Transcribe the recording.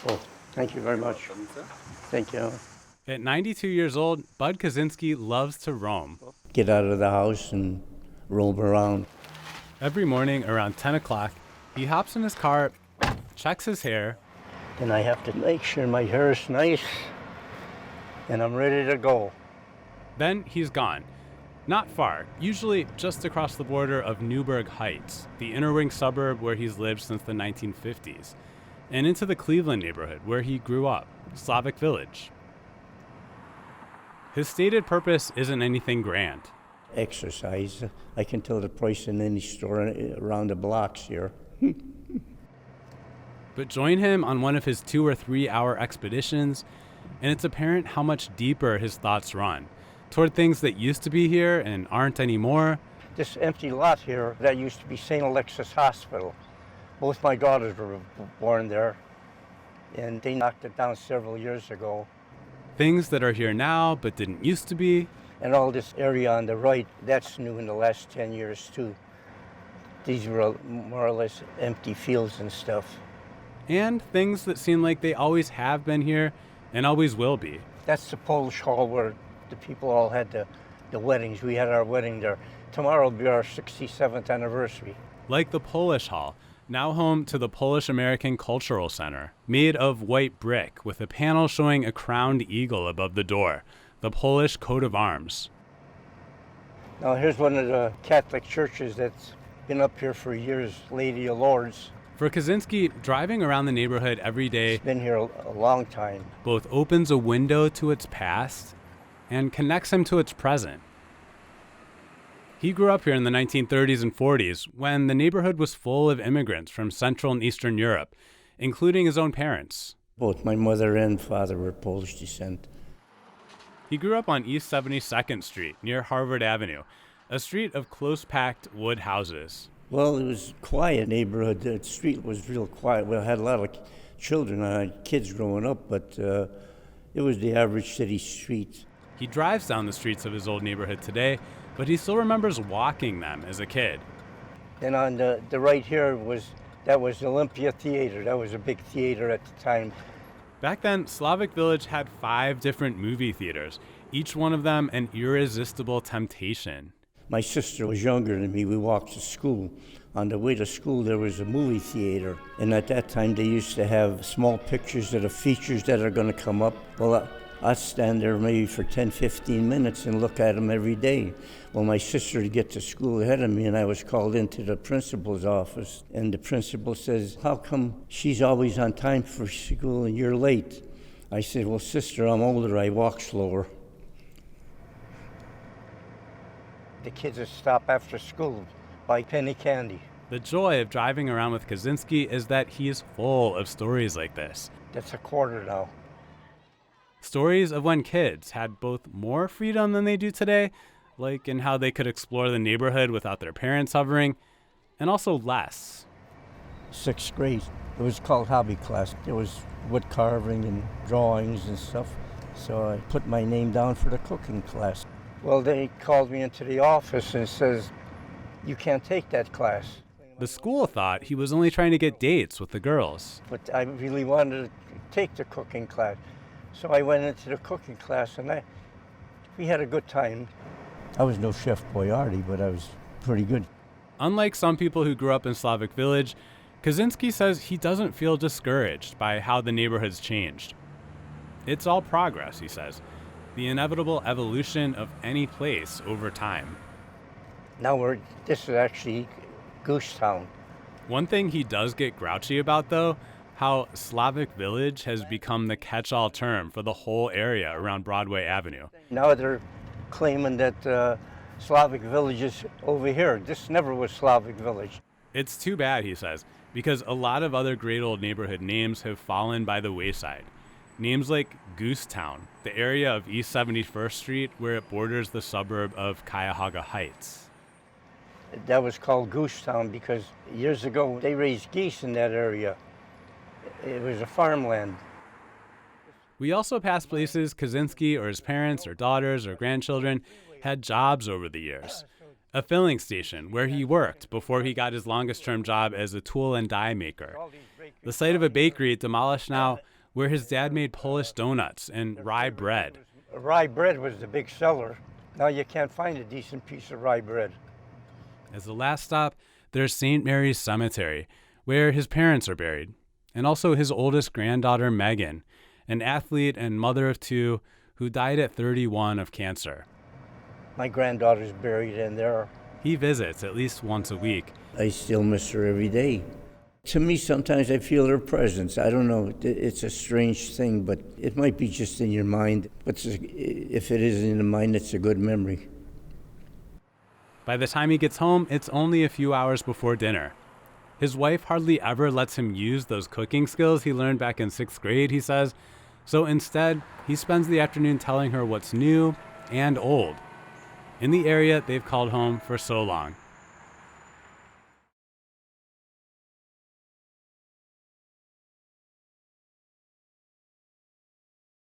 Oh, thank you very much. Thank you. At 92 years old, Bud Kaczynski loves to roam. Get out of the house and roam around. Every morning around 10 o'clock, he hops in his car, checks his hair, Then I have to make sure my hair is nice and I'm ready to go. then he's gone. Not far, usually just across the border of Newburgh Heights, the inner ring suburb where he's lived since the 1950s, and into the Cleveland neighborhood where he grew up, Slavic Village. His stated purpose isn't anything grand. Exercise. I can tell the price in any store around the blocks here. But join him on one of his 2 or 3 hour expeditions, and it's apparent how much deeper his thoughts run toward things that used to be here and aren't anymore. This empty lot here, that used to be St. Alexis Hospital. Both my daughters were born there, and they knocked it down several years ago. Things that are here now but didn't used to be, And all this area on the right, that's new in the last 10 years too. These were more or less empty fields and stuff. and things that seem like they always have been here and always will be. That's the Polish Hall where the people all had the weddings. We had our wedding there. Tomorrow will be our 67th anniversary. Like the Polish Hall, now home to the Polish American Cultural Center, made of white brick with a panel showing a crowned eagle above the door, the Polish coat of arms. Now here's one of the Catholic churches that's been up here for years, Lady of Lourdes. For Kaczynski, driving around the neighborhood every day It's been here a long time. both opens a window to its past and connects him to its present. He grew up here in the 1930s and 40s when the neighborhood was full of immigrants from Central and Eastern Europe, including his own parents. Both my mother and father were Polish descent. He grew up on East 72nd Street near Harvard Avenue, a street of close-packed wood houses. Well, it was a quiet neighborhood. The street was real quiet. We had a lot of children, kids growing up, but it was the average city street. He drives down the streets of his old neighborhood today, but he still remembers walking them as a kid. And on the right here that was Olympia Theater. That was a big theater at the time. Back then, Slavic Village had 5 different movie theaters, each one of them an irresistible temptation. My sister was younger than me. We walked to school. On the way to school, there was a movie theater. And at that time, they used to have small pictures of the features that are going to come up. Well, I'd stand there maybe for 10, 15 minutes and look at them every day. Well, my sister would get to school ahead of me, and I was called into the principal's office. And the principal says, "How come she's always on time for school and you're late?" I said, "Well, sister, I'm older. I walk slower." The kids would stop after school, buy penny candy. The joy of driving around with Kaczynski is that he is full of stories like this. That's a quarter now. Stories of when kids had both more freedom than they do today, like in how they could explore the neighborhood without their parents hovering, and also less. 6th grade. It was called hobby class. There was wood carving and drawings and stuff. So I put my name down for the cooking class. Well, they called me into the office and says, "You can't take that class." The school thought he was only trying to get dates with the girls. But I really wanted to take the cooking class. So I went into the cooking class and we had a good time. I was no Chef Boyardee, but I was pretty good. Unlike some people who grew up in Slavic Village, Kaczynski says he doesn't feel discouraged by how the neighborhood's changed. It's all progress, he says, the inevitable evolution of any place over time. Now this is actually Goose Town. One thing he does get grouchy about, though, how Slavic Village has become the catch-all term for the whole area around Broadway Avenue. Now they're claiming that Slavic Village is over here. This never was Slavic Village. It's too bad, he says, because a lot of other great old neighborhood names have fallen by the wayside. Names like Goose Town, the area of East 71st Street where it borders the suburb of Cuyahoga Heights. That was called Goose Town because years ago they raised geese in that area. It was a farmland. We also pass places Kaczynski or his parents or daughters or grandchildren had jobs over the years. A filling station where he worked before he got his longest term job as a tool and die maker. the site of a bakery demolished now where his dad made Polish donuts and rye bread. Rye bread was the big seller. Now you can't find a decent piece of rye bread. As the last stop, there's St. Mary's Cemetery, where his parents are buried, and also his oldest granddaughter, Megan, an athlete and mother of two who died at 31 of cancer. My granddaughter's buried in there. He visits at least once a week. I still miss her every day. To me, sometimes I feel her presence. I don't know, it's a strange thing, but it might be just in your mind. But if it is in the mind, it's a good memory. By the time he gets home, it's only a few hours before dinner. His wife hardly ever lets him use those cooking skills he learned back in 6th grade, he says. So instead, he spends the afternoon telling her what's new and old in the area they've called home for so long.